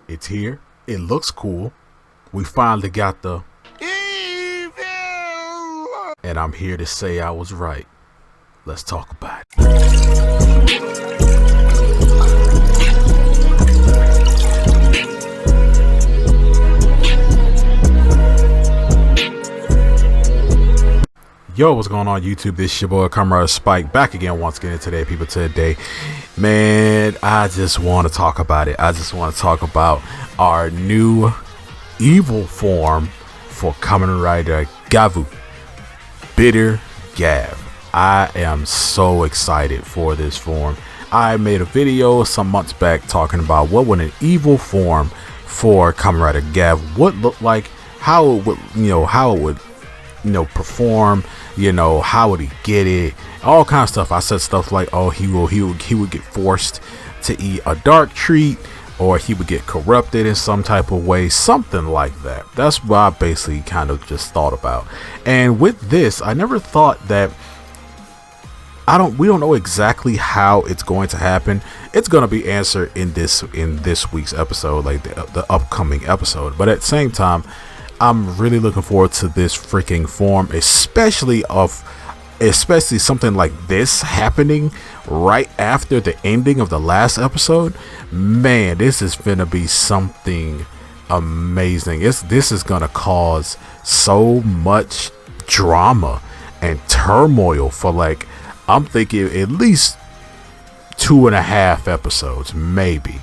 It's here. It looks cool. We finally got the evil. And I'm here to say I was right. Let's talk about it. Yo, what's going on YouTube? This is your boy Kamen Spike back again once again today, people. Today, man, I just want to talk about it. I just want to talk about our new evil form for Kamen Rider Gavv, Bitter Gavv. I am so excited for this form. I made a video some months back talking about what would an evil form for Kamen Rider Gavv would look like, how it would, how it would perform, how would he get it, all kind of stuff. I said stuff like, oh, he would get forced to eat a dark treat, or he would get corrupted in some type of way, something like that. That's what I basically kind of just thought about. And with this, I never thought that we don't know exactly how it's going to happen. It's going to be answered in this week's episode, like the upcoming episode. But at the same time, I'm really looking forward to this freaking form, especially something like this happening right after the ending of the last episode. Man, this is gonna be something amazing. This is gonna cause so much drama and turmoil for, like, I'm thinking at least 2.5 episodes, maybe.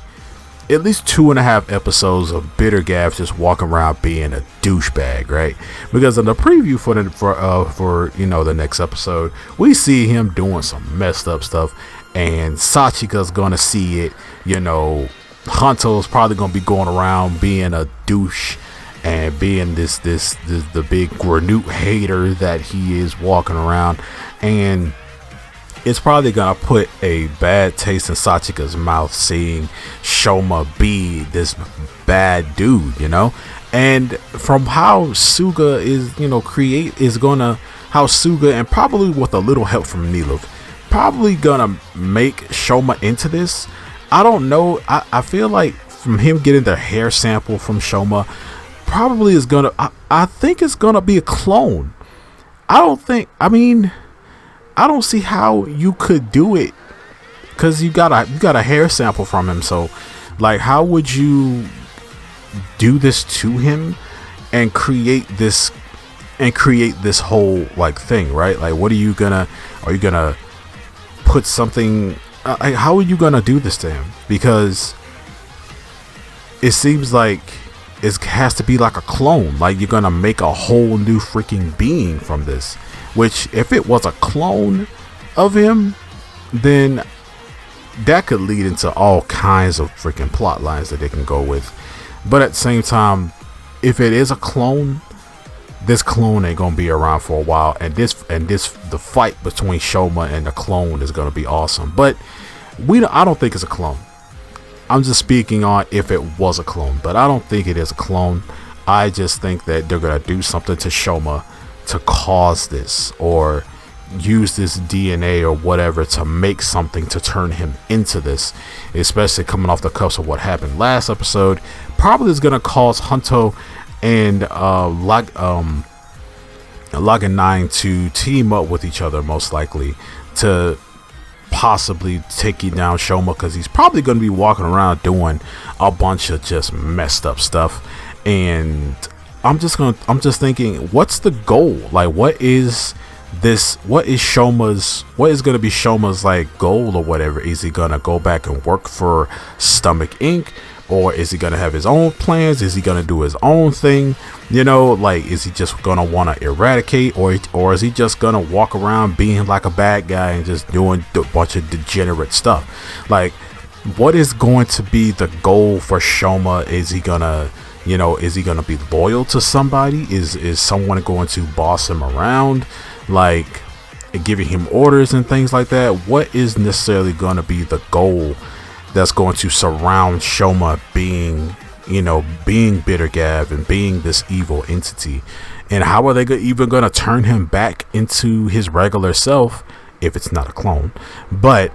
At least 2.5 episodes of Bitter Gavv just walking around being a douchebag, right? Because in the preview for the next episode, we see him doing some messed up stuff, and Sachika's gonna see it. Hunto's probably gonna be going around being a douche and being the big Granute hater that he is walking around, and it's probably gonna put a bad taste in Sachika's mouth seeing Shoma be this bad dude, And from how Suga how Suga, and probably with a little help from Nilov, probably gonna make Shoma into this. I don't know. I feel like from him getting the hair sample from Shoma, probably is gonna. I think it's gonna be a clone. I don't see how you could do it, because you got a hair sample from him. So, like, how would you do this to him and create this whole, like, thing, right? Like, are you gonna put something? How are you gonna do this to him? Because it seems like it has to be like a clone. Like, you're gonna make a whole new freaking being from this. Which, if it was a clone of him, then that could lead into all kinds of freaking plot lines that they can go with. But at the same time, if it is a clone, this clone ain't gonna be around for a while, and the fight between Shoma and the clone is gonna be awesome. But I don't think it's a clone. I'm just speaking on if it was a clone, but I don't think it is a clone. I just think that they're gonna do something to Shoma to cause this, or use this DNA or whatever to make something to turn him into this, especially coming off the cuffs of what happened last episode. Probably is going to cause Hunto and Logan 9 to team up with each other, most likely to possibly taking down Shoma, because he's probably going to be walking around doing a bunch of just messed up stuff. And I'm just thinking, what's the goal? Like, what is going to be Shoma's, like, goal or whatever? Is he gonna go back and work for Stomach Inc., or is he gonna have his own plans? Is he gonna do his own thing? Like, is he just gonna want to eradicate, or is he just gonna walk around being like a bad guy and just doing a bunch of degenerate stuff? Like, what is going to be the goal for Shoma? Is he gonna be loyal to somebody? Is someone going to boss him around, like giving him orders and things like that? What is necessarily going to be the goal that's going to surround Shoma being Bitter Gavv and being this evil entity? And how are they even going to turn him back into his regular self if it's not a clone. But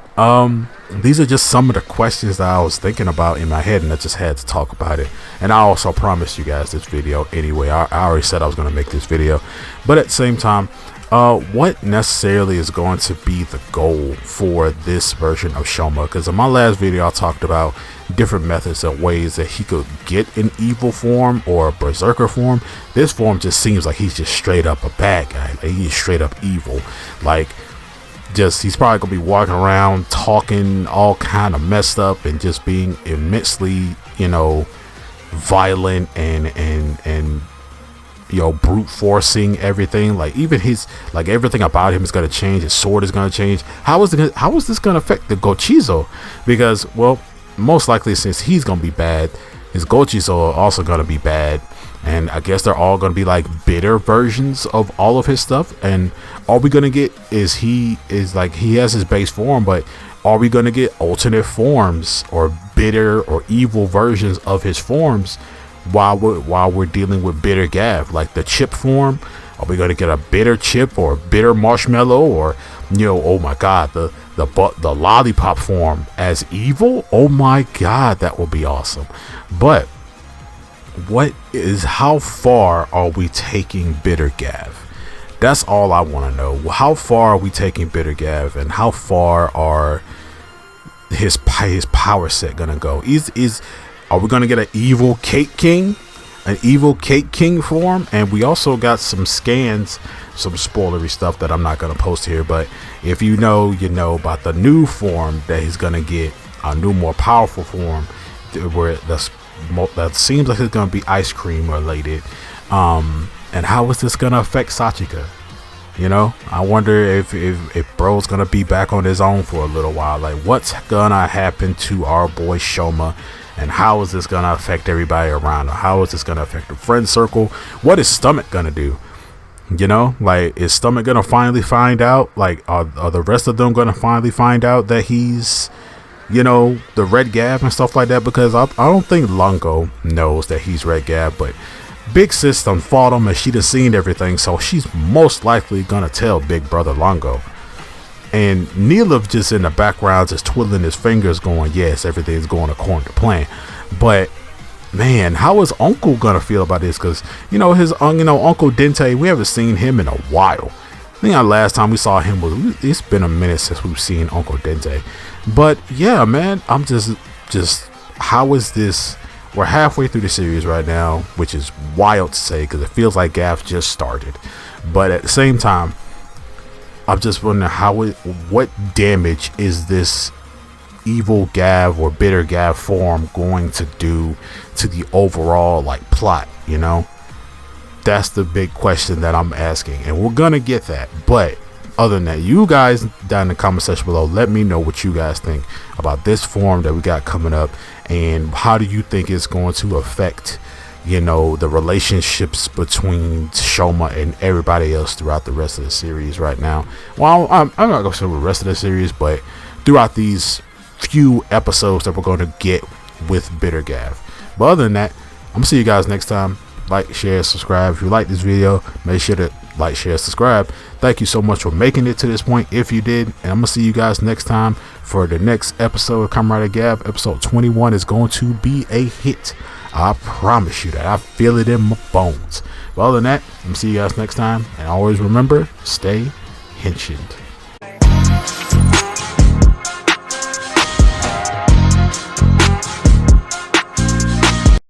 these are just some of the questions that I was thinking about in my head, and I just had to talk about it. And I also promised you guys this video anyway. I already said I was going to make this video, but at the same time, what necessarily is going to be the goal for this version of Shoma? Because in my last video I talked about different methods and ways that he could get an evil form or a berserker form. This form just seems like he's just straight up a bad guy. Like he's straight up evil. Like just he's probably gonna be walking around talking all kind of messed up and just being immensely, you know, violent and you know, brute forcing everything. Like even his, like everything about him is going to change. His sword is going to change. How is this going to affect the Gochizo? Because, well, most likely since he's going to be bad, his Gochizo are also going to be bad. And I guess they're all going to be like bitter versions of all of his stuff. And all we're going to get is he has his base form, but are we going to get alternate forms or bitter or evil versions of his forms while we're dealing with bitter Gavv? Like the chip form, are we going to get a bitter chip or bitter marshmallow, or, you know, oh my god, the lollipop form as evil? Oh my god, that would be awesome. But how far are we taking bitter Gavv? That's all I want to know. How far are we taking bitter Gavv, and how far are his power set gonna go? Are we going to get an evil Cake King? An evil Cake King form? And we also got some scans, some spoilery stuff that I'm not going to post here. But if you know, you know about the new form that he's going to get. A new, more powerful form. Where that seems like it's going to be ice cream related. And how is this going to affect Sachika? You know, I wonder if bro's going to be back on his own for a little while. Like, what's going to happen to our boy Shoma? And how is this going to affect everybody around him? How is this going to affect the friend circle? What is Stomach going to do? You know, like, is Stomach going to finally find out? Like, are the rest of them going to finally find out that he's, you know, the Red Gavv and stuff like that? Because I don't think Lungo knows that he's Red Gavv, but Big Sis done fought him and she done seen everything, so she's most likely going to tell Big Brother Lungo. And Neelav just in the background just twiddling his fingers going, yes, everything's going according to plan. But man, how is Uncle gonna feel about this? Because, you know, his Uncle Dente, we haven't seen him in a while. I think our last time we saw him was, it's been a minute since we've seen Uncle Dente. But yeah, man, I'm just how is this? We're halfway through the series right now, which is wild to say because it feels like Gavv just started. But at the same time, I'm just wondering what damage is this evil Gavv or bitter Gavv form going to do to the overall like plot, you know? That's the big question that I'm asking, and we're gonna get that. But other than that, you guys down in the comment section below, let me know what you guys think about this form that we got coming up, and how do you think it's going to affect, you know, the relationships between Shoma and everybody else throughout the rest of the series right now. Well, I'm not going to say the rest of the series, but throughout these few episodes that we're going to get with bitter Gavv. But other than that, I'm going to see you guys next time. Like, share, subscribe. If you like this video, make sure to like, share, subscribe. Thank you so much for making it to this point, if you did. And I'm going to see you guys next time for the next episode of Kamen Rider Gavv. Episode 21 is going to be a hit. I promise you that. I feel it in my bones. But other than that, I'm going to see you guys next time. And always remember, stay henshined.